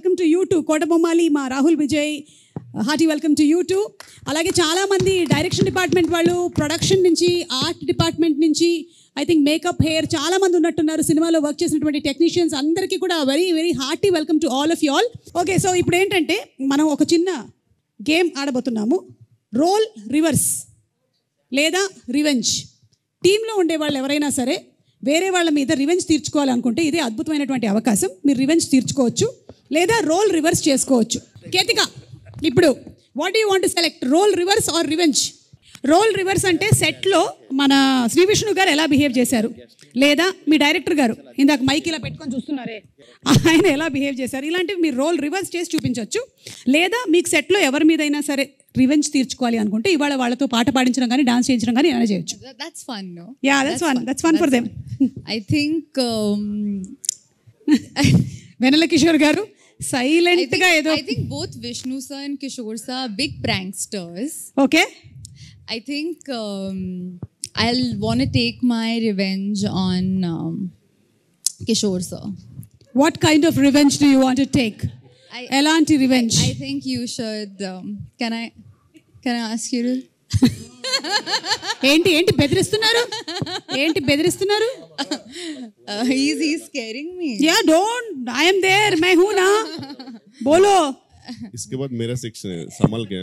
Welcome to you too. Kotabommali మా Rahul Vijay, hearty welcome to you too. అలాగే చాలామంది డైరెక్షన్ డిపార్ట్మెంట్ వాళ్ళు, ప్రొడక్షన్ నుంచి, ఆర్ట్ డిపార్ట్మెంట్ నుంచి, ఐ థింక్ మేకప్, హెయిర్ చాలామంది ఉన్నట్టున్నారు. సినిమాలో వర్క్ చేసినటువంటి టెక్నీషియన్స్ అందరికీ కూడా very very hearty welcome to all of you all. Okay, so ఇప్పుడు ఏంటంటే మనం ఒక చిన్న గేమ్ ఆడబోతున్నాము. రోల్ రివర్స్ లేదా రివెంజ్. టీంలో ఉండేవాళ్ళు ఎవరైనా సరే వేరే వాళ్ళ మీద రివెంజ్ తీర్చుకోవాలనుకుంటే ఇదే అద్భుతమైనటువంటి అవకాశం. మీరు రివెంజ్ తీర్చుకోవచ్చు లేదా రోల్ రివర్స్ చేసుకోవచ్చు. కేతిక, ఇప్పుడు what you want to select, role reverse or revenge? Role reverse అంటే సెట్లో మన శ్రీ విష్ణు గారు ఎలా బిహేవ్ చేశారు, లేదా మీ డైరెక్టర్ గారు ఇందాక మైక్ ఇలా పెట్టుకొని చూస్తున్నారే ఆయన ఎలా బిహేవ్ చేశారు, ఇలాంటివి మీరు రోల్ రివర్స్ చేసి చూపించవచ్చు. లేదా మీకు సెట్లో ఎవరి మీదైనా సరే రివెంజ్ తీర్చుకోవాలి అనుకుంటే ఇవాళ వాళ్ళతో పాట పాడించడం కానీ డాన్స్ చేయించడం కానీ ఏమైనా చేయొచ్చు. That's fun, no? Yeah, that's fun for them. I think వెన్నెల కిషోర్ గారు సైలెంట్ గా ఏదో. I think both Vishnu sir and Kishore sir are big pranksters. Okay. I think I'll want to take my revenge on Kishore sir. What kind of revenge do you want to take? Elanti revenge. I think you should. Can I ask you to? ఏంటి బెదిరిస్తున్నారు? He's scaring me. Yeah, don't. I am there. मैं हूँ ना. बोलो. इसके बाद मेरा section है, संभल के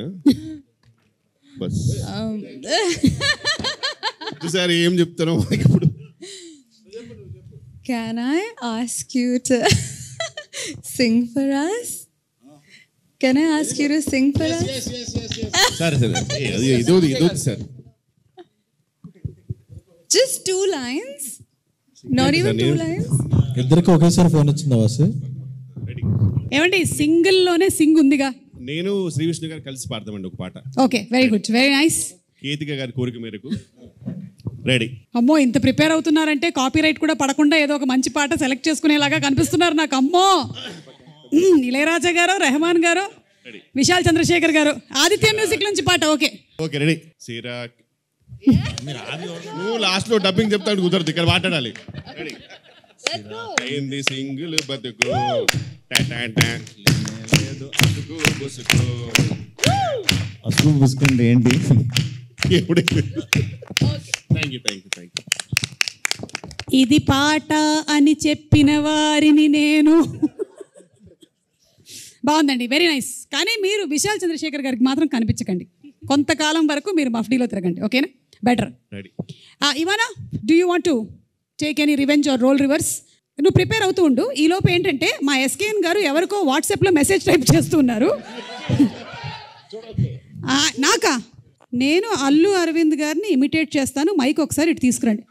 बस. సార్ ఏం చెప్తాను ఇప్పుడు? Can I ask you to sing for us? Can I ask you to sing for us? సరే ఇది sir. Just 2 lines. Not even 2 lines. ఇద్దరికి ఒకేసారి ఫోన్ వచ్చిందా వాసు? ఏమండి సింగిల్ లోనే సింగ్ ఉందిగా. నేను శ్రీ విష్ణు గారు కలిసి పాడతామండి ఒక పాట. Okay, very good, very nice. Ketika గారి కోరిక మేరకు రెడీ. అమ్మో, ఇంత ప్రిపేర్ అవుతున్నారంటే కాపీ రైట్ కూడా పడకుండా ఏదో ఒక మంచి పాట సెలెక్ట్ చేసుకునేలాగా కనిపిస్తున్నారు నాకు. అమ్మో, ఇళయరాజా గారు, రెహమాన్ గారు, విశాల్ చంద్రశేఖర్ గారు, ఆదిత్య మ్యూజిక్ నుంచి పాట. Okay okay ready. సిరాక్ నువ్వు లాస్ట్ లో డబ్బింగ్ చెప్తాడు, కుదరదు, ఇక్కడ మాట్లాడాలి. రెడీ. అయింది సింగిల్ బతుకు అసలు పుసుకుంటే ఏంటి? ఇది పాట అని చెప్పిన వారిని నేను. బాగుందండి, వెరీ నైస్. కానీ మీరు విశాల్ చంద్రశేఖర్ గారికి మాత్రం కనిపించకండి. కొంతకాలం వరకు మీరు మఫ్డీలో తిరగండి, ఓకేనా? Better. Ivana, do you want to take any revenge or role reverse? నువ్వు ప్రిపేర్ అవుతూ ఉండు. ఈలోపు ఏంటంటే మా ఎస్కేఎన్ గారు ఎవరికో వాట్సాప్లో మెసేజ్ టైప్ చేస్తూ ఉన్నారు. నాకా? నేను అల్లు అరవింద్ గారిని ఇమిటేట్ చేస్తాను, మైక్ ఒకసారి ఇటు తీసుకురండి.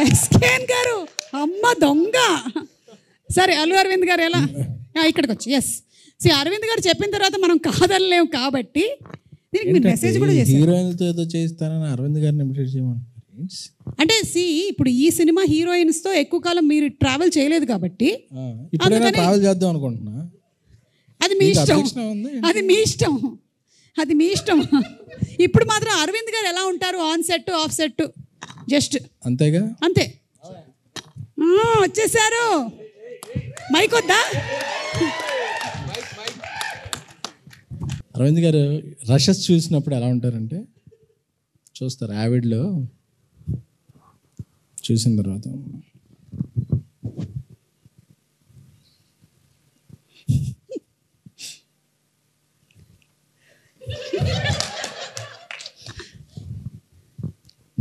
ఎస్కేఎన్ గారు, అమ్మ దొంగ. సరే, అల్లు అరవింద్ గారు ఎలా ఇక్కడికి వచ్చి, ఎస్ సి అరవింద్ గారు చెప్పిన తర్వాత మనం కాదనలేము కాబట్టి దీనికి మీరు మెసేజ్ కూడా చేశారు. హీరోయిన్తో ఏదో చేస్తానని అరవింద్ గారిని ఇమిటేట్ చేయమని. అంటే సి ఇప్పుడు ఈ సినిమా హీరోయిన్స్తో ఎక్కువ కాలం మీరు ట్రావెల్ చేయలేదు కాబట్టి ఇప్పుడైనా ట్రావెల్ చేద్దాం అనుకుంటున్నా. అది మీ ఇష్టం, అది మీ ఇష్టం. ఇప్పుడు మాత్రం అరవింద్ గారు ఎలా ఉంటారు, on set of set just అంతేగా, అంతే. వచ్చేసారు, మైక్ వద్దా? అరవింద్ గారు రషెస్ చూసినప్పుడు ఎలా ఉంటారంటే, చూస్తారు యావిడ్లో చూసిన తర్వాత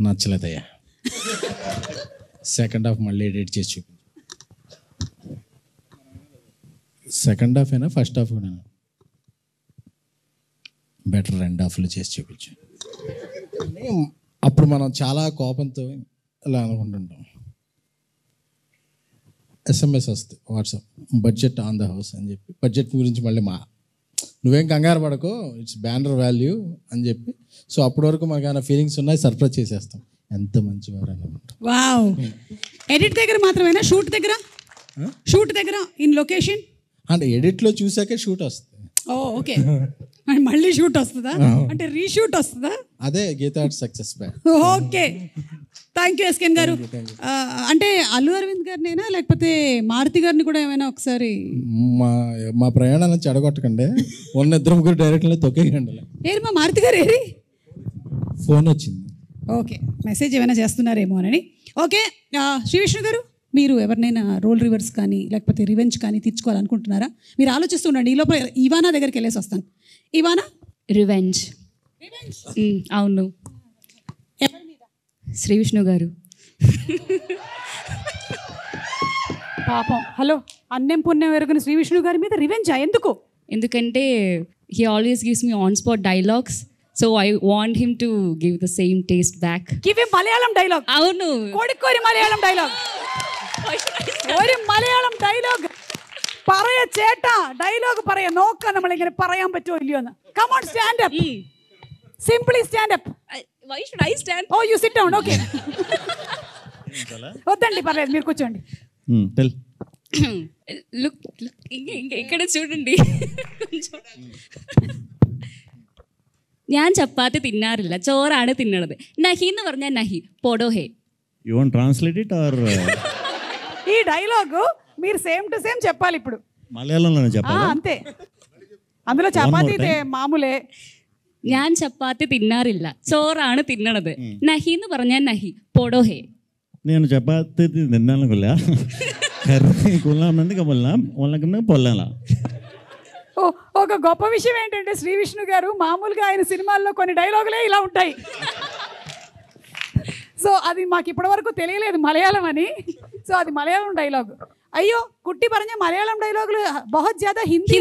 నచ్చలేదయ్యా, సెకండ్ హాఫ్ మళ్ళీ ఎడిట్ చేసి చూపించు. సెకండ్ హాఫ్ అయినా ఫస్ట్ హాఫ్ కూడా బెటర్, 2 హాఫ్లు చేసి చూపించు. అప్పుడు మనం చాలా కోపంతో ఇలా అనుకుంటుంటాం. SMS వస్తుంది WhatsApp, budget on the house అని చెప్పి, బడ్జెట్ గురించి మళ్ళీ నువ్వేం కంగారు పడకో, ఇట్స్ బ్యానర్ వాల్యూ అని చెప్పి. సో అప్పటి వరకు మనకు ఏమైనా ఫీలింగ్స్ ఉన్నాయి, సర్ప్రైజ్ చేసేస్తాం. ఎంత మంచివారు అనుకుంటాం. వావ్. ఎడిట్ దగ్గర మాత్రమేనా, షూట్ దగ్గర ఇన్ లొకేషన్ అంటే ఎడిట్లో చూసాకే షూట్ వస్తుంది. ఓకే, మళ్ళీ షూట్ వస్తుందా? అంటే రీషూట్ వస్తుందా? అదే Geetha success back. Okay, thank you SKN గారు. అంటే అల్లు అరవింద్ గారినేనా లేకపోతే మారుతి గారిని కూడా ఏమైనా ఒకసారి మా ప్రయాణాలను చెడగొట్టకండి, ఉన్న ఇద్దరు ముగ్గురు డైరెక్ట్లో తొక్కేయండి. ఏరి మా మారుతి గారు ఏరి? ఫోన్ వచ్చింది. ఓకే, మెసేజ్ ఏమైనా చేస్తున్నారేమో అని. ఓకే, శ్రీ విష్ణు గారు, మీరు ఎవరినైనా రోల్ రివర్స్ కానీ లేకపోతే రివెంజ్ కానీ తీర్చుకోవాలనుకుంటున్నారా? మీరు ఆలోచిస్తూ ఉండండి, ఈ లోపల ఇవానా దగ్గరికి వెళ్ళేసి వస్తాను. ఇవానా, రివెంజ్. అవును, శ్రీ విష్ణు గారు. పాపం, హలో, అన్నం పుణ్యం ఎరుగుని శ్రీ విష్ణు గారి మీద రివెంజా? ఎందుకు? ఎందుకంటే he always gives me on spot dialogues, so I want him to give the same taste back. Give him Malayalam dialogue. అవును, కోడికోరి మలయాళం డైలాగ్. ഒരു മലയാളം ഡയലോഗ് പറയ ചേട്ടാ, ഡയലോഗ് പറയ, നോക്കാം നമ്മൾ ഇങ്ങനെ പറയാൻ പറ്റുമോ ഇല്ലയോ എന്ന്. Come on, stand up, simply stand up. Why should I stand? Oh you sit down. Okay, వద్దండి, పర్లేదు, మీరు కూర్చోండి. లుక్, ఇక్కడ చూడండి. ഞാൻ ചപ്പാത്തി തിന്നാറില്ല, ചോറാണ് തിന്നണത്. നഹി എന്ന് പറഞ്ഞാൽ നഹി, പോടോ ഹേ. You want translate it or? ఈ డైలాగ్ మీరు సేమ్ టు సేమ్ చెప్పాలి ఇప్పుడు. మలయాళంలోనే చెప్పాలి. అంతే, అందులో చపాతీ మామూలే. ഞാൻ ചപ്പാത്തി തിന്നാറില്ല, ചോറാണ് തിന്നണത്. നഹി എന്ന് പറഞ്ഞാൽ നഹി, പോടോ ഹേ. నేను చపాతి తిన్నాను కొల్లా, కర్రీ కొల్లామంది కొల్లాం, వాళ్ళకన్నా పొల్లాలా. ఒక గొప్ప విషయం ఏంటంటే శ్రీ విష్ణు గారు మామూలుగా ఆయన సినిమాల్లో కొన్ని డైలాగులే ఇలా ఉంటాయి. సో అది మాకు ఇప్పటివరకు తెలియలేదు మలయాళం అని. సో అది మలయాళం డైలాగ్. అయ్యో കുട്ടി പറഞ്ഞ മലയാളം ഡയലോഗിൽ बहुत ज्यादा ഹിന്ദി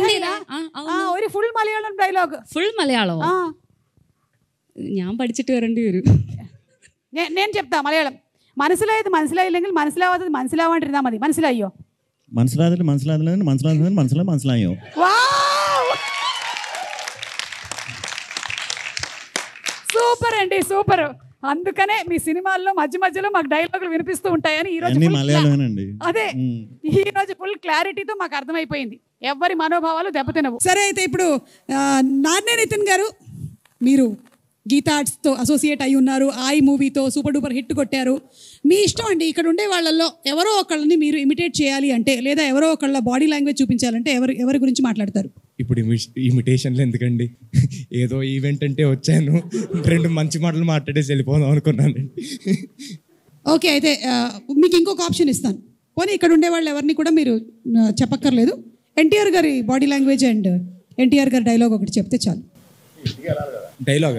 ഒരു full Malayalam dialogue. Full Malayalam ഞാൻ പഠിച്ചിട്ട് വരേണ്ടി വരും. నేను చెప్తా మలయాళం. മനസ്സിലായത് മനസ്സിലായില്ലെങ്കിൽ മനസ്സിലാവാത്തത് മനസ്സിലാവാണ്ടിരുന്നാ മതി. മനസ്സിലായോ? മനസ്സിലായോ? సూపర్ అండి, సూపర్. అందుకనే మీ సినిమాల్లో మధ్య మధ్యలో మాకు డైలాగులు వినిపిస్తూ ఉంటాయని ఈ రోజు అదే ఈ రోజు ఫుల్ క్లారిటీతో మాకు అర్థమైపోయింది. ఎవరి మనోభావాలు దెబ్బతినవు. సరే, అయితే ఇప్పుడు నాన్నే నితిన్ గారు, మీరు గీతా ఆర్ట్స్తో అసోసియేట్ అయి ఉన్నారు. ఐ మూవీతో సూపర్ డూపర్ హిట్ కొట్టారు. మీ ఇష్టం అండి. ఇక్కడ ఉండే వాళ్ళల్లో ఎవరో ఒకళ్ళని మీరు ఇమిటేట్ చేయాలి అంటే, లేదా ఎవరో ఒకళ్ళ బాడీ లాంగ్వేజ్ చూపించాలంటే ఎవరి గురించి మాట్లాడతారు? ఇప్పుడు ఇమిటేషన్లు ఎందుకండి, ఏదో ఈవెంట్ అంటే వచ్చాను, 2 మంచి మాటలు మాట్లాడేసి వెళ్ళిపోదాం అనుకున్నానండి. ఓకే, అయితే మీకు ఇంకొక ఆప్షన్ ఇస్తాను. పోనీ ఇక్కడ ఉండే వాళ్ళు ఎవరిని కూడా మీరు చెప్పక్కర్లేదు. ఎన్టీఆర్ గారి బాడీ లాంగ్వేజ్ అండ్ ఎన్టీఆర్ గారి డైలాగ్ ఒకటి చెప్తే చాలు. డైలాగ్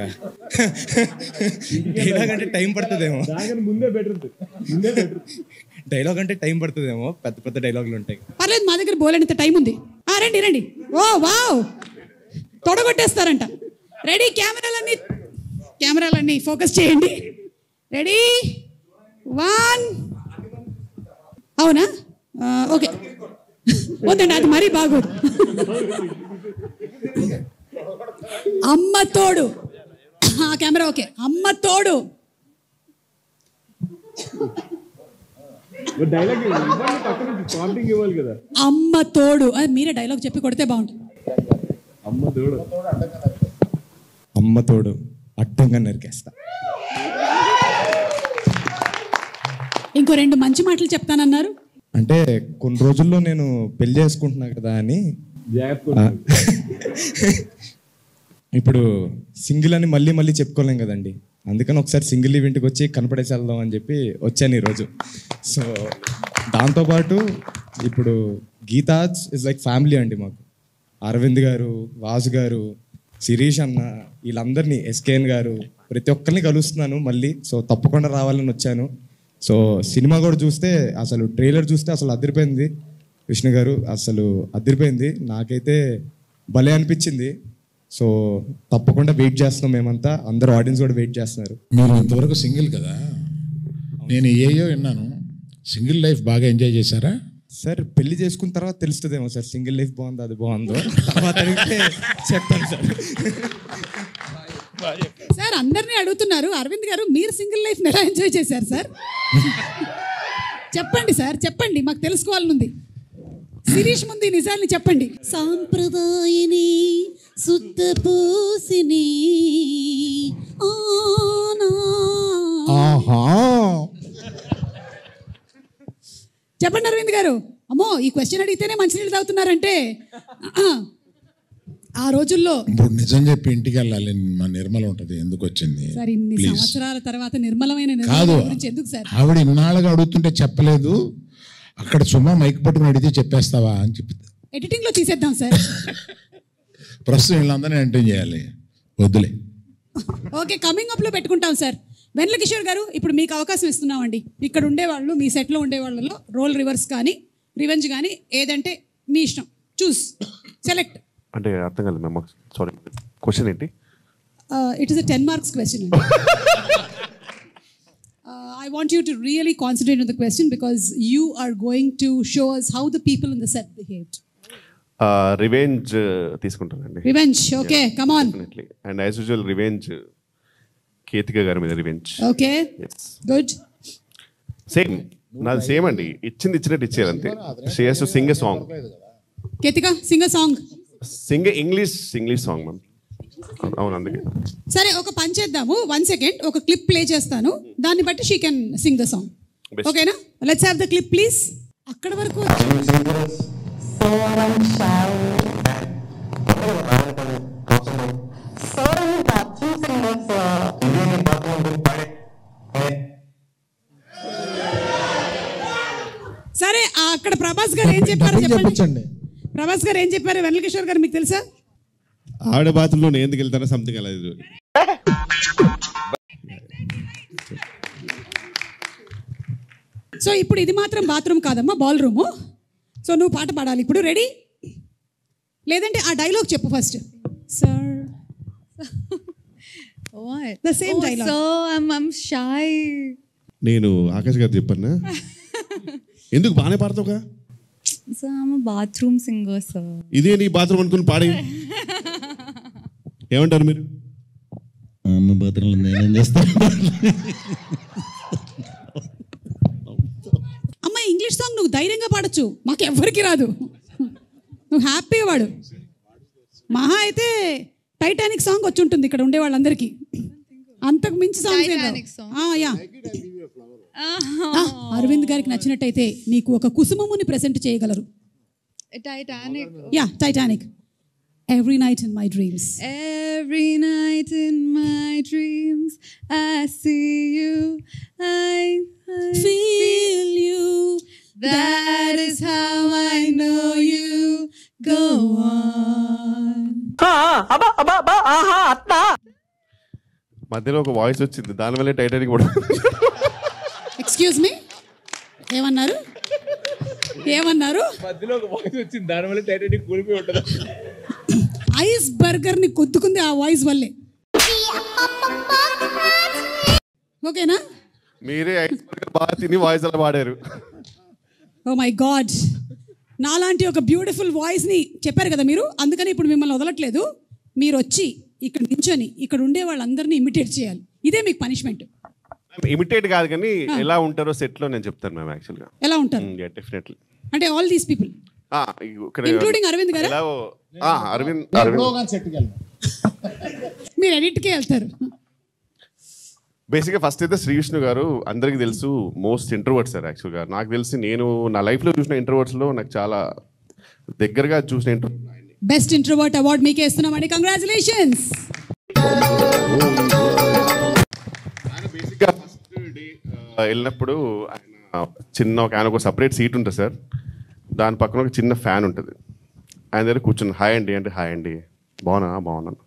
అంటే టైం పడుతుందేమో, డైలాగ్ అంటే టైం పడుతుందేమో, పెద్ద పెద్ద డైలాగులు ఉంటాయి. పర్లేదు, మా దగ్గర బోలేనంత టైం ఉంది. రండి రండి. ఓ వావ్, తొడగొట్టేస్తారంట. రెడీ, కెమెరాలన్నీ ఫోకస్ చేయండి. రెడీ, 1. అవునా? ఓకే, వద్దండి, అది మరీ బాగోదు. అమ్మ తోడు. Camera okay. అమ్మ తోడు. అమ్మ తోడు. మీరే డైలాగ్ చెప్పి కొడితే బాగుంటుంది. అమ్మ తోడు అడ్డంగా నరికేస్తా. ఇంకో 2 మంచి మాటలు చెప్తానన్నారు. అంటే కొన్ని రోజుల్లో నేను పెళ్లి చేసుకుంటున్నా కదా అని. ఇప్పుడు సింగిల్ అని మళ్ళీ చెప్పుకోలేం కదండి. అందుకని ఒకసారి సింగిల్ ఈవెంట్కి వచ్చి కనపడేసి వెళ్దాం అని చెప్పి వచ్చాను ఈరోజు. సో దాంతోపాటు ఇప్పుడు గీతా ఇస్ లైక్ ఫ్యామిలీ అండి మాకు. అరవింద్ గారు, వాసు గారు, శిరీష్ అన్న, వీళ్ళందరినీ, ఎస్కేఎన్ గారు, ప్రతి ఒక్కరిని కలుస్తున్నాను మళ్ళీ. సో తప్పకుండా రావాలని వచ్చాను. సో సినిమా కూడా చూస్తే, అసలు ట్రైలర్ చూస్తే అసలు అదిరిపోయింది. విష్ణు గారు అసలు అదిరిపోయింది. నాకైతే భలే అనిపించింది. సో తప్పకుండా వెయిట్ చేస్తున్నాం మేమంతా, అందరూ ఆడియన్స్ కూడా వెయిట్ చేస్తున్నారు. మీరు ఇంతవరకు సింగిల్ కదా, నేను ఏయో విన్నాను, సింగిల్ లైఫ్ బాగా ఎంజాయ్ చేశారా? సార్ పెళ్లి చేసుకున్న తర్వాత తెలుస్తుందేమో సార్, సింగిల్ లైఫ్ బాగుందో అది బాగుందో తర్వాత చెప్తాను సార్. సార్ అందరినీ అడుగుతున్నారు, అరవింద్ గారు మీరు సింగిల్ లైఫ్ ఎలా ఎంజాయ్ చేశారు సార్? చెప్పండి సార్, చెప్పండి, మాకు తెలుసుకోవాలనుంది. శిరీష్ ముందు నిజాన్ని చెప్పండి. సాంప్రదాయని శుద్ధ పూసిని ఆహా చెప్పండి అరవింద్ గారు. అమ్మో ఈ క్వశ్చన్ అడిగితేనే మంచినీళ్ళు తాగుతున్నారంటే ఆ రోజుల్లో ఇప్పుడు నిజం చెప్పి ఇంటికి వెళ్ళాలి, మా నిర్మల ఉంటుంది ఎందుకు వచ్చింది సార్ ఇన్ని ప్లీజ్. సంవత్సరాల తర్వాత నిర్మలమైన కాదు, నిర్మల గురించి ఎందుకు సార్? ఆవిడ ఇన్నాళ్ళుగా అడుగుతుంటే చెప్పలేదు, అక్కడ సుమా మైక్ పట్టుకుని అడిగితే చెప్పేస్తావా అని చెప్పి ఎడిటింగ్ లో తీసేద్దాం సార్. ప్రస్తుతం వీళ్ళందరినీ ఎంటర్ చేయాలి, వద్దులే. ఓకే, కమింగ్ అప్ లో పెట్టుకుంటాం సార్. వెన్నెల కిషోర్ గారు, ఇప్పుడు మీకు అవకాశం ఇస్తున్నామండి. ఇక్కడ ఉండేవాళ్ళు, మీ సెట్లో ఉండేవాళ్ళలో రోల్ రివర్స్ కానీ రివెంజ్ కానీ ఏదంటే మీ ఇష్టం, చూస్ సెలెక్ట్. అంటే అర్థం కాలేదు మ్యామ్, సారీ క్వశ్చన్ ఏంటి? It is a 10 marks question. I want you to really concentrate on the question because you are going to show us how the people in the set behaved. Revenge తీసుకుంటానండి. Revenge, okay, come on. Definitely. And as usual revenge Ketika గారి మీద revenge. Okay, good. Same నాది same అండి, ఇచ్చింది ఇచ్చినట్టు ఇచ్చేది అంతే. She has to sing a song. Ketika, sing a song. Singh English song ma'am. అవును, అందుకే. సరే, ఒక పని చేద్దాము. 1 second, ఒక క్లిప్ ప్లే చేస్తాను, దాన్ని బట్టి she can sing the song. Best. ఓకేనా? Let's have the clip please. అక్కడ వరకు సరే, అక్కడ ప్రభాస్ గారు ఏం చెప్పారు చెప్పండి. చెప్పించండి. ప్రభాస్ గారు ఏం చెప్పారు? వెన్నెల కిషోర్ గారు మీకు తెలుసా? ఆవిడ బాత్రూంలో నేను ఎందుకు వెళ్తానో సంథింగ్ అలా ఇది. సో ఇప్పుడు ఇది మాత్రం బాత్రూమ్ కాదమ్మా, బాల్ రూము. సో నువ్వు పాట పాడాలి ఇప్పుడు. రెడీ? లేదంటే ఆ డైలాగ్ చెప్పు first. Sir What? The same dialogue. So I'm shy. నేను ఆకాష్ గారు చెప్పాను ఎందుకు బాగానే పాడతావుగా. So I'm a bathroom singer, sir. ఇదే నీ బాత్రూమ్ అనుకుని పాడి ఏమంటారు మీరు? అమ్మ బాత్రూంలో నేనేం చేస్తాను? అమ్మ ఇంగ్లీష్ సాంగ్ నువ్వు ధైర్యంగా పాడొచ్చు, మాకు ఎవ్వరికి రాదు. నువ్వు హ్యాపీగా వాడు. మహా అయితే టైటానిక్ సాంగ్ వచ్చి ఉంటుంది ఇక్కడ ఉండే వాళ్ళందరికీ, అంతకు మించి Titanic song. అరవింద్ గారికి నచ్చినట్టయితే నీకు ఒక కుసుమముని ప్రెజెంట్ చేయగలరు. Titanic. Yeah, Titanic. Every night in my dreams. Every night in my dreams, I see you. I Feel you. That is how I know you. Go on. మధ్యలో ఒక వాయిస్ వచ్చింది, దానివల్లే Titanic కూడా. ఎక్స్క్యూజ్ మీ, ఏమన్నారు? Ice burger ని కొద్దుకుంది ఆ voice వల్లే. ఓకేనా? మీరే ఐస్ బర్గర్ బాగా తిని వాయిస్ అలా పాడారు. ఓ మై గాడ్, నాలాంటి ఒక బ్యూటిఫుల్ వాయిస్ని చెప్పారు కదా మీరు, అందుకని ఇప్పుడు మిమ్మల్ని వదలట్లేదు. మీరు వచ్చి ఇక్కడ నించొని ఇక్కడ ఉండే వాళ్ళందరినీ ఇమిటేట్ చేయాలి. ఇదే మీకు పనిష్మెంట్. ఇమిటేట్ కాదు కానీ ఎలా ఉంటారో సెట్ లో నేను చెప్తాను మ్యామ్. యాక్చువల్గా ఎలా ఉంటారు డెఫినెట్లీ అంటే all these people including Aravind garu. Aravind మీరు ఎడిట్కే వెళ్తారు. బేసిక్గా ఫస్ట్ అయితే శ్రీ విష్ణు గారు అందరికీ తెలుసు మోస్ట్ ఇంట్రోవర్ట్ సార్. యాక్చువల్గా నాకు తెలిసి నేను నా లైఫ్లో చూసిన ఇంట్రోవర్ట్స్లో నాకు చాలా దగ్గరగా చూసిన ఇంట్రోవర్ట్. బెస్ట్ ఇంట్రోవర్ట్ అవార్డ్ మీకే ఇస్తున్నామండి. కంగ్రాచులేషన్స్. బేసిక్గా ఫస్ట్ డే వెళ్ళినప్పుడు ఆయన ఒక సపరేట్ సీట్ ఉంటుంది సార్, దాని పక్కన ఒక చిన్న ఫ్యాన్ ఉంటుంది. ఆయన దగ్గర కూర్చుని హాయ్ అండి అంటే హాయ్ అండి, బాగున్నాను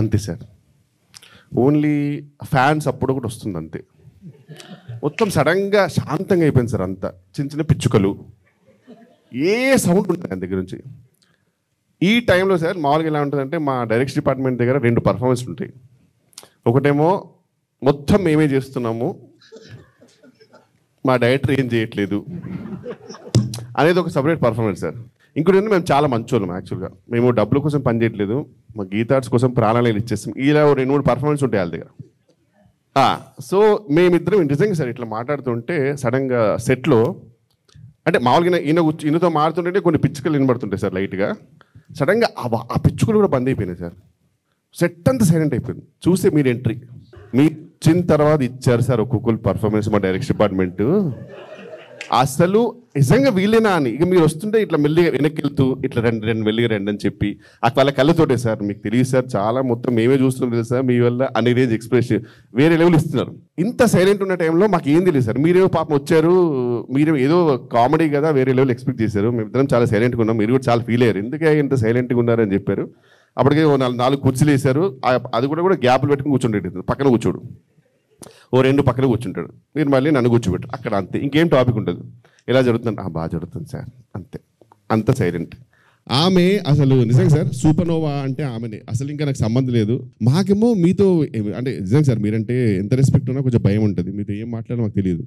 అంతే సార్. ఓన్లీ ఫ్యాన్స్ అప్పుడు ఒకటి వస్తుంది అంతే. మొత్తం సడన్గా శాంతంగా అయిపోయింది సార్. అంతా చిన్న చిన్న పిచ్చుకలు, ఏ సౌండ్ ఉంటుంది ఆయన దగ్గర నుంచి. ఈ టైంలో సార్ మామూలుగా ఎలా ఉంటుందంటే మా డైరెక్షన్ డిపార్ట్మెంట్ దగ్గర 2 పర్ఫార్మెన్స్లు ఉంటాయి. ఒకటేమో మొత్తం మేమే చేస్తున్నాము, మా డైరెక్టర్ ఏం చేయట్లేదు అనేది ఒక సపరేట్ పర్ఫార్మెన్స్ సార్. ఇంకోటి మేము చాలా మంచోళ్ళం. యాక్చువల్గా మేము డబ్బుల కోసం పని చేయట్లేదు, మా గీతార్ట్స్ కోసం ప్రాణాలు ఇచ్చేస్తాం. ఇలా 2-3 పర్ఫార్మెన్స్ ఉంటాయి వాళ్ళ దగ్గర. సో మేమిద్దరం నిజంగా సార్ ఇట్లా మాట్లాడుతుంటే సడన్గా సెట్లో అంటే మామూలుగా ఈయనతో మారుతుంటే కొన్ని పిచ్చుకలు వినబడుతుంటాయి సార్ లైట్గా. సడన్గా ఆ పిచ్చుకలు కూడా బంద్ అయిపోయినాయి సార్. సెట్ అంతా సైలెంట్ అయిపోయింది. చూస్తే మీరు ఎంట్రీ మీ వచ్చిన తర్వాత ఇచ్చారు సార్ ఒక్కొక్కరు పర్ఫార్మెన్స్ మా డైరెక్షన్ డిపార్ట్మెంట్. అసలు నిజంగా వీళ్ళేనా అని. ఇక మీరు వస్తుంటే ఇట్లా మెల్లిగా వెనక్కి వెళ్తూ ఇట్లా రెండు మెల్లిగా రండి అని చెప్పి వాళ్ళ కళ్ళతోటే సార్ మీకు తెలియదు సార్ చాలా మొత్తం మేమే చూస్తున్నాం తెలుసు సార్ మీ వల్ల అనే రేంజ్ ఎక్స్ప్రెషన్ వేరే లెవెల్ ఇస్తున్నారు. ఇంత సైలెంట్ ఉన్న టైంలో మాకు ఏం తెలియదు సార్. మీరేమో పాపం వచ్చారు, మీరు ఏదో కామెడీ కదా వేరే లెవెల్ ఎక్స్పెక్ట్ చేశారు. మేమిద్దరం చాలా సైలెంట్గా ఉన్నాం, మీరు కూడా చాలా ఫీల్ అయ్యారు ఎందుకే ఇంత సైలెంట్గా ఉన్నారని చెప్పారు. అప్పటికే 4 కుర్చీలు వేశారు, అది కూడా గ్యాప్లు పెట్టుకుని కూర్చుంటాడు, పక్కన కూర్చోడు, 2 పక్కన కూర్చుంటాడు. మీరు మళ్ళీ నన్ను కూర్చోబెట్టారు అక్కడ, అంతే, ఇంకేం టాపిక్ ఉంటుంది. ఎలా జరుగుతుంది, బాగా జరుగుతుంది సార్, అంతే, అంత సైలెంట్. ఆమె అసలు నిజంగా సార్ సూపర్నోవా అంటే ఆమెనే, అసలు ఇంకా నాకు సంబంధం లేదు. మాకేమో మీతో అంటే నిజంగా సార్ మీరంటే ఎంత రెస్పెక్ట్ ఉన్నా కొంచెం భయం ఉంటుంది, మీతో ఏం మాట్లాడో మాకు తెలియదు.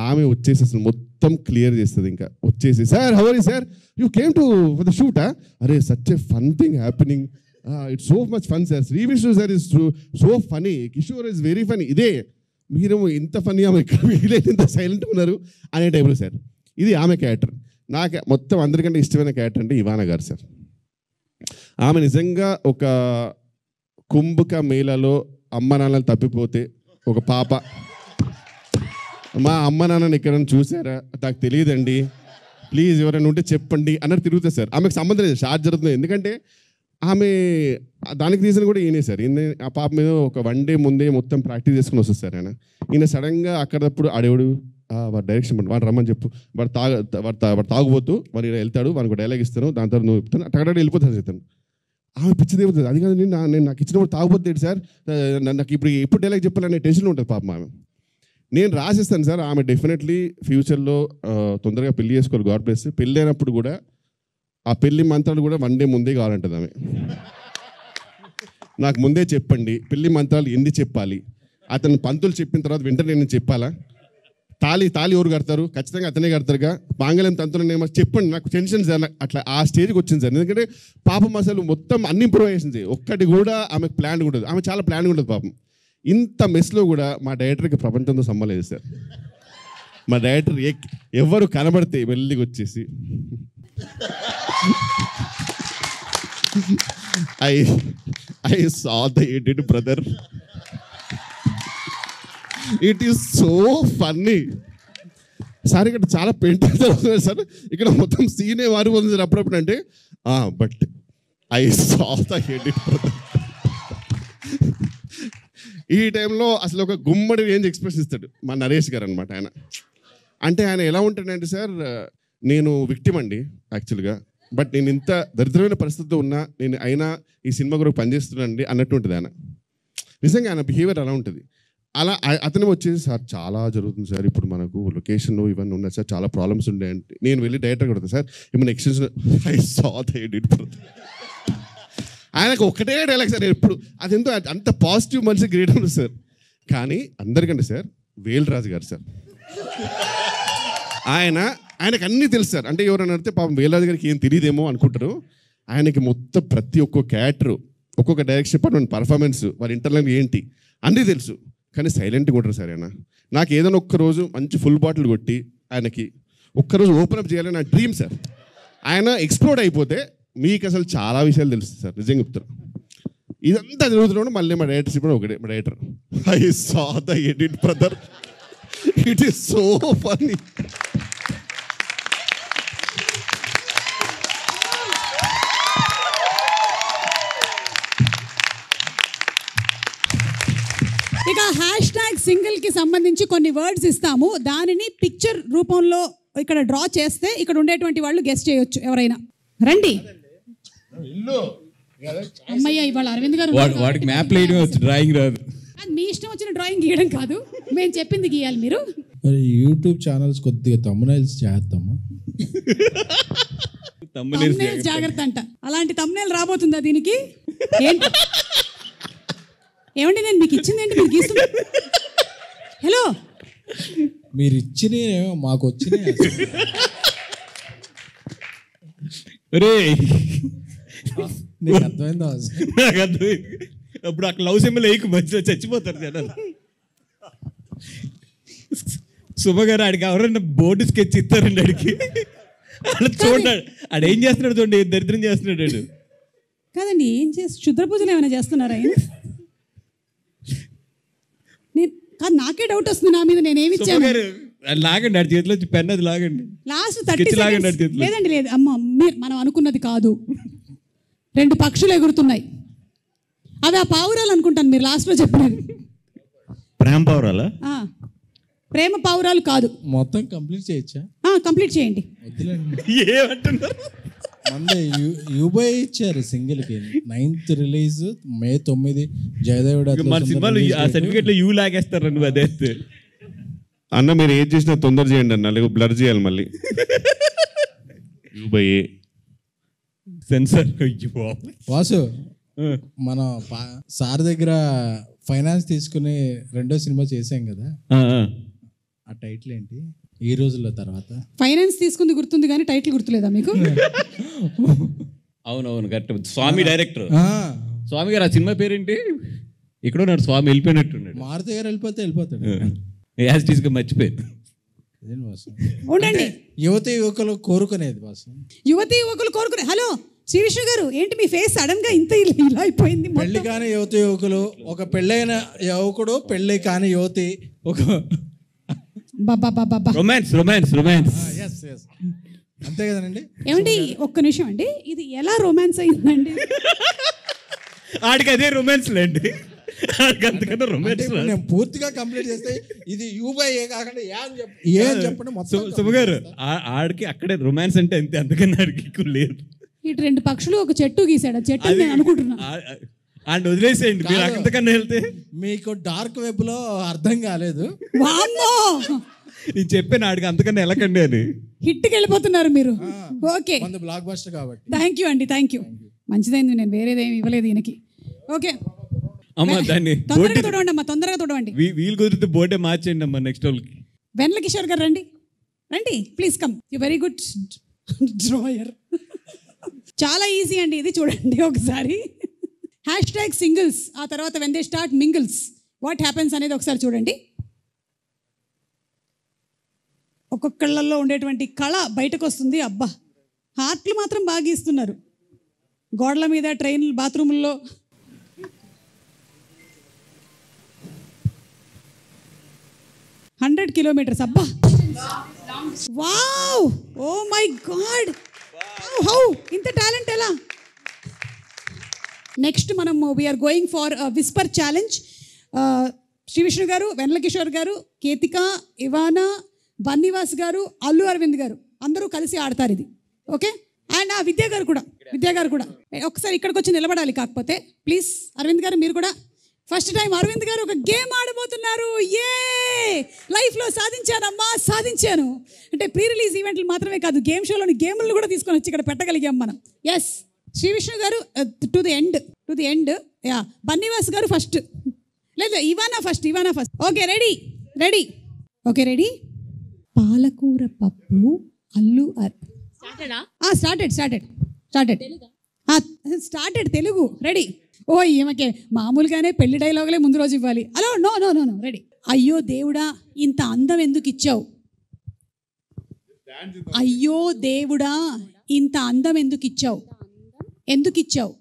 ఆమె వచ్చేసి అసలు మొత్తం క్లియర్ చేస్తుంది. ఇంకా వచ్చేసి sir how are you sir, you came to for the షూటా, అరే such a fun thing happening, it's so much fun sir, Shri Vishnu sir is so funny, Kishore is very funny. ఇదే మీరు ఇంత ఫనీ ఆమె ఇంత సైలెంట్గా ఉన్నారు అనే టైంలో సార్ ఇది ఆమె క్యారెక్టర్. నాకు మొత్తం అందరికంటే ఇష్టమైన క్యారెక్టర్ అంటే ఇవానా గారు సార్. ఆమె నిజంగా ఒక కుంభక మేళలో అమ్మ నాన్నలు తప్పిపోతే ఒక పాప, మా అమ్మ నాన్నని ఎక్కడైనా చూసారా, నాకు తెలియదండి, ప్లీజ్ ఎవరైనా ఉంటే చెప్పండి అన్నట్టు తిరుగుతుంది సార్. ఆమెకు సంబంధం లేదు, షార్ట్ జరుగుతుంది. ఎందుకంటే ఆమె దానికి రీజన్ కూడా ఈయనే సార్. ఈయన ఆ పాప మీద ఒక 1 డే ముందే మొత్తం ప్రాక్టీస్ చేసుకుని వస్తుంది సార్. ఈయన సడన్గా అక్కడప్పుడు ఆడేవాడు వాడు డైరెక్షన్ పండు, వాడు రమ్మని చెప్పు, వాడు తాగుపోతూ వాడు ఇలా వెళ్తాడు, వాడికి డైలాగ్ ఇస్తాను, దాని తర్వాత నువ్వు చెప్తాను, అక్కడ వెళ్ళిపోతాను చెప్తాను. ఆమె పిచ్చిది ఏమవుతుంది, అది కాదు నేను నాకు ఇచ్చినప్పుడు తాగుపోతే సార్, నాకు ఎప్పుడు డైలాగ్ చెప్పాలనే టెన్షన్ ఉంటుంది పాపం ఆమె. నేను రాసిస్తాను సార్, ఆమె డెఫినెట్లీ ఫ్యూచర్లో తొందరగా పెళ్లి చేసుకోవాలి, గాడ్ బ్లెస్. పెళ్ళి అయినప్పుడు కూడా ఆ పెళ్లి మంత్రాలు కూడా 1 డే ముందే కావాలంటుంది ఆమె. నాకు ముందే చెప్పండి పెళ్లి మంత్రాలు ఎన్ని చెప్పాలి, అతను పంతులు చెప్పిన తర్వాత వెంటనే నేను చెప్పాలా, తాళి ఎవరు కడతారు, ఖచ్చితంగా అతనే కడతారుగా, పాంగల్యం తంతులు ఏమో చెప్పండి, నాకు టెన్షన్ సార్. అట్లా ఆ స్టేజ్కి వచ్చింది సార్. ఎందుకంటే పాపం అసలు మొత్తం అన్ని ఇంప్రూవైజేషన్స్, ఒక్కటి కూడా ఆమెకు ప్లాన్ ఉంటుంది, ఆమె చాలా ప్లాన్ ఉంటుంది పాపం. ఇంత మెస్లో కూడా మా డైరెక్టర్కి ప్రపంచంతో సంబంధం లేదు సార్. మా డైరెక్టర్ ఎవరు కనబడితే మెల్లిగా వచ్చేసి I saw the edit, brother. It is so funny. Sir ఇక్కడ చాలా పెయింట్ అవుతుంది సార్, ఇక్కడ మొత్తం సీనే మారిపోతుంది సార్ అప్పుడప్పుడు. అంటే but I saw the edit, brother. ఈ టైంలో అసలు ఒక గుమ్మడి రేంజ్ ఎక్స్ప్రెస్ ఇస్తాడు మా నరేష్ గారు అనమాట. ఆయన అంటే ఆయన ఎలా ఉంటాడంటే సార్, నేను విక్టిమ్ అండి యాక్చువల్గా, బట్ నేను ఇంత దరిద్రమైన పరిస్థితితో ఉన్నా నేను అయినా ఈ సినిమా కొరకు పనిచేస్తున్నానండి అన్నట్టు ఉంటుంది ఆయన. నిజంగా ఆయన బిహేవియర్ అలా ఉంటుంది. అలా అతను వచ్చేసి సార్ చాలా జరుగుతుంది సార్, ఇప్పుడు మనకు లొకేషన్ ఇవన్నీ ఉన్నాయి సార్, చాలా ప్రాబ్లమ్స్ ఉండే అంటే నేను వెళ్ళి డైరెక్టర్ కొడతాను సార్, ఏమైనా extension I saw the edit. ఆయనకు ఒకటే డైలాగ్ సార్ ఎప్పుడు, అదెంతో అంత పాజిటివ్ మనిషి గ్రేట్ ఉంది సార్. కానీ అందరికంటే సార్ వేల్రాజు గారు సార్, ఆయనకు అన్నీ తెలుసు సార్. అంటే ఎవరైనా అడిగితే పాపం వేల్రాజు గారికి ఏం తెలియదేమో అనుకుంటారు. ఆయనకి మొత్తం ప్రతి ఒక్క క్యారెక్టర్, ఒక్కొక్క డైరెక్షన్ డిపార్ట్మెంట్ పర్ఫార్మెన్స్, వాళ్ళ ఇంటర్నల్ ఏంటి అన్నీ తెలుసు. కానీ సైలెంట్గా ఉంటారు సార్ ఆయన. నాకు ఏదైనా ఒక్కరోజు మంచి ఫుల్ బాటిల్ కొట్టి ఆయనకి ఒక్కరోజు ఓపెన్ అప్ చేయాలని నా డ్రీమ్ సార్. ఆయన ఎక్స్ప్లోర్డ్ అయిపోతే మీకు అసలు చాలా విషయాలు తెలుస్తుంది సార్, నిజంగా చెప్తారు. ఇదంతా జరుగుతున్నాడు మళ్ళీ మా డైరెక్టర్ చెప్పడం ఒకటే, మా director I saw the edit, brother. It is so funny. ఇక #సింగిల్కి సంబంధించి కొన్ని వర్డ్స్ ఇస్తాము, దానిని పిక్చర్ రూపంలో ఇక్కడ డ్రా చేస్తే ఇక్కడ ఉండేటువంటి వాళ్ళు గెస్ట్ చేయొచ్చు. ఎవరైనా రండి. అమ్మయ్య ఇవాళ అరవింద్ గారు వాడికి మ్యాప్ వేయడం వచ్చు, డ్రాయింగ్ రాదు. అది మీ ఇష్టం వచ్చిన డ్రాయింగ్ గీయడం కాదు, మేము చెప్పింది గీయాలి మీరు. యూట్యూబ్ ఛానల్స్ కొద్దిగా తమ్మునైల్స్ చేద్దామా, తమ్మునైల్స్ జాగ్రత్త అంట. అలాంటి తమ్మునైల్ రాబోతుందా దీనికి? ఏంటి ఏమండి నేను మీకు ఇచ్చింది ఏంటి, మీరు గీస్తున్నా? హలో మీరు ఇచ్చిన మాకు వచ్చినాయి. నీకు అర్థమైందా? నాకు అర్థమైంది. అప్పుడు అక్కడ లవ్ సింబల్ వేయకు, మధ్యలో చచ్చిపోతారు జనాలు. శుభ గారు ఆడికి ఎవరన్నా బోర్డు స్కెచ్ ఇస్తారండి ఆడికి, అలా చూడండి ఆడు ఏం చేస్తున్నాడు, చూడండి ఏం దరిద్రం చేస్తున్నాడు. కాదండి ఏం చేసి క్షుద్ర పూజలు ఏమైనా చేస్తున్నారా ఆయన? కాదు నాకే డౌట్ వస్తుంది నా మీద, నేనేమి ఇచ్చాను? లాగండి ఆడి చేతిలో పెన్ అది లాగండి. లాస్ట్ Sketch 30 లాగండి ఆడి seconds. చేతిలో. లేదండి లేదు అమ్మ మనం అనుకున్నది కాదు. 2 పక్షులు ఎగురుతున్నాయి. అవి ఆ పావురాలు అనుకుంటాను మీరు లాస్ట్లో చెప్పినది. ప్రేమ పౌరాలా? ప్రేమ పావురాలు కాదు. మొత్తం కంప్లీట్ చేయొచ్చా? కంప్లీట్ చేయండి. వద్దులేండి. ఏమంటున్నారు? మందే యూబై ఇచ్చారు సింగిల్కి. 9th release May 9 జయదేవుడు. మన సినిమాలు ఆ సర్టిఫికేట్లో యూ లాగేస్తారు నువ్వు అదే. అన్న మీరు ఏది చేసినా తొందర చేయండి అన్న, లేకపోతే బ్లర్ చేయాలి మళ్ళీ. By sensor. వాసు మన సార్ దగ్గర ఫైనాన్స్ తీసుకుని 2వ సినిమా చేసాం కదా, ఆ టైటిల్ ఏంటి ఈ రోజుల్లో తర్వాత? ఫైనాన్స్ తీసుకుంది గుర్తుంది కానీ టైటిల్ గుర్తులేదా మీకు? అవునవును కరెక్ట్. స్వామి డైరెక్టర్. స్వామి గారు ఆ సినిమా పేరేంటి? ఇక్కడ ఉన్నాడు స్వామి, వెళ్ళిపోయినట్టున్నాడు. మారుతి గారు వెళ్ళిపోతాడు. యాజ్ ఇట్ ఈస్ గా మర్చిపోయాడు. ఉండండి. యువతి యువకులు కోరుకునేది బాసు. యువతి యువకులు కోరుకునే. హలో శ్రీ విష్ణు గారు, ఏంటి మీ ఫేస్ సడన్ గా ఇంత ఇలా అయిపోయింది? పెళ్లి కాని యువతి యువకులు, ఒక పెళ్ళైన యువకుడు, పెళ్లి కాని యువతి, ఒక రొమాన్స్ రొమాన్స్ రొమాన్స్. అంతే కదండి. ఏమండి ఒక్క నిమిషం అండి, ఇది ఎలా రొమాన్స్ అయిందండి? ఆడికి అదే రొమాన్స్ లేండి. అంతకన్నా రొమాన్స్ నేను పూర్తిగా కంప్లీట్ చేస్తే ఇది యూబై కాకుండా ఏం చెప్పండి మొత్తం. సుమగారు ఆడికి అక్కడే రొమాన్స్ అంటే అంతే, అంతకన్నా ఆడికి లేదు. ఇటు 2 పక్షులు ఒక చెట్టు గీసాడు. ఆ చెట్టు నేను అనుకుంటున్నా. అండ్ వదిలేసేయండి మీరు అంతకన్నా వెళ్తే. మీకు డార్క్ వెబ్ లో అర్థం కాలేదు. నేను చెప్పాను ఆడికి అంతకన్నా వెళ్ళకండి అని. హిట్కి వెళ్ళిపోతున్నారు మీరు. ఓకే, బ్లాక్ బస్టర్ కాబట్టి థ్యాంక్ యూ అండి, థ్యాంక్ యూ. మంచిదైంది, నేను వేరేదేమి ఇవ్వలేదు ఈయనకి. ఓకే అమ్మా, దాన్ని తొందరగా తొడవండి అమ్మా, తొందరగా తొడవండి. వీలు కుదిరితే బోర్డే మార్చేయండి అమ్మా నెక్స్ట్ వాళ్ళకి. వెన్నెల కిషోర్ గారు రండి, రండి please come. You very good drawer. చాలా ఈజీ అండి ఇది, చూడండి ఒకసారి. #singles, ఆ తర్వాత when they start mingles what happens అనేది ఒకసారి చూడండి. ఒక్కొక్కళ్ళల్లో ఉండేటువంటి కళ బయటకు వస్తుంది. అబ్బా, హార్ట్లు మాత్రం బాగా ఇస్తున్నారు. గోడల మీద, ట్రైన్, బాత్రూముల్లో. kilometers. అబ్బా, wow, oh my God, how ఇంత టాలెంట్ ఎలా? నెక్స్ట్ మనం we are going for whisper challenge. Shri Vishnu garu, Vennela Kishore గారు, కేతిక, ఇవానా, బన్నీవాస్ గారు, అల్లు అరవింద్ గారు అందరూ కలిసి ఆడతారు ఇది. ఓకే, అండ్ విద్యా గారు కూడా ఒకసారి ఇక్కడికి వచ్చి నిలబడాలి. కాకపోతే ప్లీజ్ అరవింద్ గారు మీరు కూడా. ఫస్ట్ టైం అరవింద్ గారు ఒక గేమ్ ఆడబోతున్నారు. ఏ లైఫ్లో సాధించానమ్మా, సాధించాను అంటే ప్రీ రిలీజ్ ఈవెంట్లు మాత్రమే కాదు, గేమ్ షోలోని గేములను కూడా తీసుకొని వచ్చి ఇక్కడ పెట్టగలిగాం మనం. Yes, Shri Vishnu garu to the end. Yeah, Bunny Vas garu first, లేదు Ivana first. Okay, ready. Okay, ready. పాలకూర పప్పు, అల్లు స్టార్టెడ్ తెలుగు. రెడీ. ఓ ఈమెకే మామూలుగానే పెళ్లి డైలాగులే ముందు రోజు ఇవ్వాలి. అలో నో, రెడీ. అయ్యో దేవుడా ఇంత అందం ఎందుకు ఇచ్చావు? అయ్యో దేవుడా ఇంత అందం ఎందుకు ఇచ్చావు? ఎందుకు ఇచ్చారు?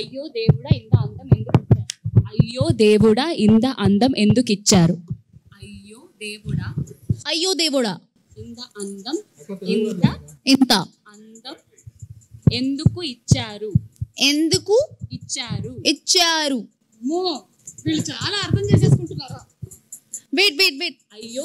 అయ్యో దేవుడా ఇంత అందం ఎందుకు ఇచ్చారు? అయ్యో దేవుడా ఇంత అందం ఎందుకు ఇచ్చారు? అయ్యో దేవుడా ఇంత అందం ఎందుకు ఇచ్చారు? వీళ్ళు చాలా అర్థం చేసేసుకుంటున్నారా? వెయిట్. అయ్యో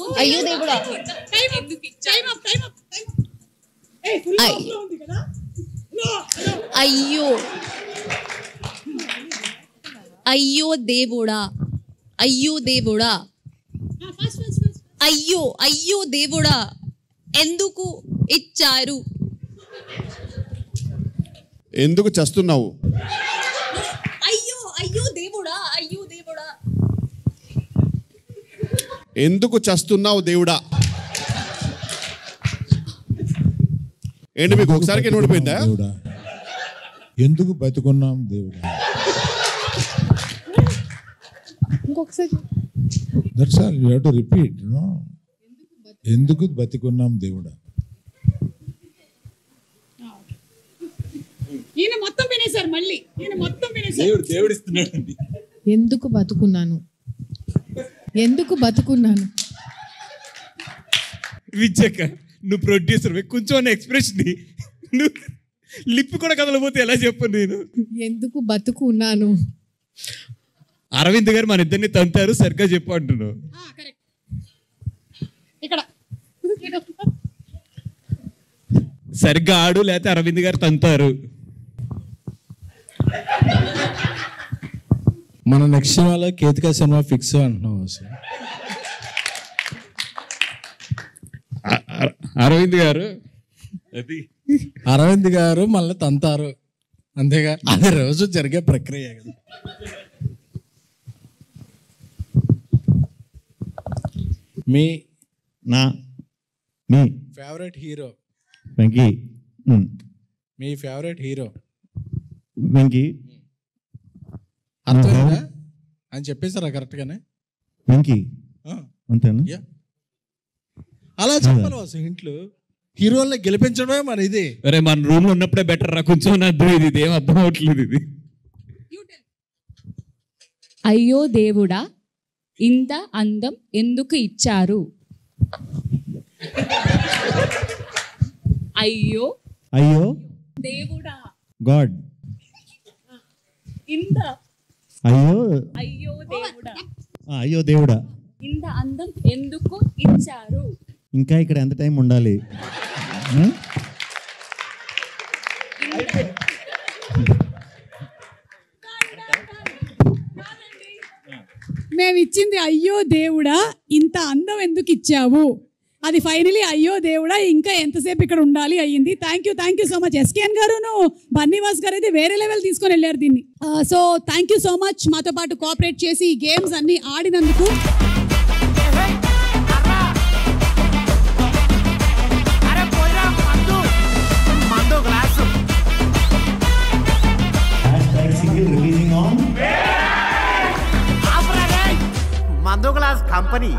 దేవుడా అయ్యో దేవుడా ఎందుకు ఇచ్చారు? ఎందుకు చస్తున్నావు? అయ్యో దేవుడా ఎందుకు చస్తున్నావు దేవుడా? ఏంటి మీకు ఒకసారికి నోడిపోయిందా? దేవుడా ఎందుకు బతుకున్నాం దేవుడా? That's all you have to repeat. No, ఎందుకు బతుకున్నాం దేవుడా? ఈయన మొత్తం వినేశారు. మళ్ళీ ఈయన మొత్తం వినేశారు. దేవుడు ఇస్తున్నాడు. ఎందుకు బతుకున్నాను విజయక్క నువ్వు ప్రొడ్యూసర్ కొంచెం ఎక్స్ప్రెషన్ నువ్వు లిప్ కూడా కదలపోతే ఎలా చెప్పను నేను. ఎందుకు బతుకు ఉన్నాను. అరవింద్ గారు మన ఇద్దరిని తంతారు సరిగ్గా చెప్పు అంటున్నావు. ఇక్కడ సరిగ్గా ఆడు లేకపోతే అరవింద్ గారు తంతారు. మన నెక్స్ట్ సినిమాలో కేతికా సినిమా ఫిక్స్ అంటున్నాం అసలు. అరవింద్ గారు అరవింద్ గారు మళ్ళీ తంతారు అంతేగా, అది రోజు జరిగే ప్రక్రియ కదా. మీ ఫేవరెట్ హీరో వెంకీ. మీ ఫేవరెట్ హీరో వెంకీ అర్థమైందా అని చెప్పేసారా కరెక్ట్గానే? వెంకీ అంతేనా? అలా చెప్పాలి అసలు. ఇంట్లో హీరోల్ని గెలిపించడమే మన ఇది. అరే మన రూమ్ లో ఉన్నప్పుడే బెటర్ రా, కొంచెం అర్థం ఇది ఏం అర్థం అవట్లేదు ఇది. అయ్యో దేవుడా ఇంత అందం ఎందుకు ఇచ్చారు. అయ్యో అయ్యో దేవుడా గాడ్. ఇంత అయ్యో అయ్యో దేవుడా అయ్యో దేవుడా ఇంత అందం ఎందుకు ఇచ్చారు. ఇంకా ఇక్కడ ఎంత టైం ఉండాలి? మేము ఇచ్చింది అయ్యో దేవుడా ఇంత అందం ఎందుకు ఇచ్చావు, అది ఫైనలీ అయ్యో దేవుడా ఇంకా ఎంతసేపు ఇక్కడ ఉండాలి అయ్యింది. Thank you so much. SKN గారును బన్నీవాస్ గారు అయితే వేరే లెవెల్ తీసుకొని వెళ్ళారు దీన్ని. So thank you so much మాతో పాటు కోఆపరేట్ చేసి ఈ గేమ్స్ అన్ని ఆడినందుకు. Mando Glass Company.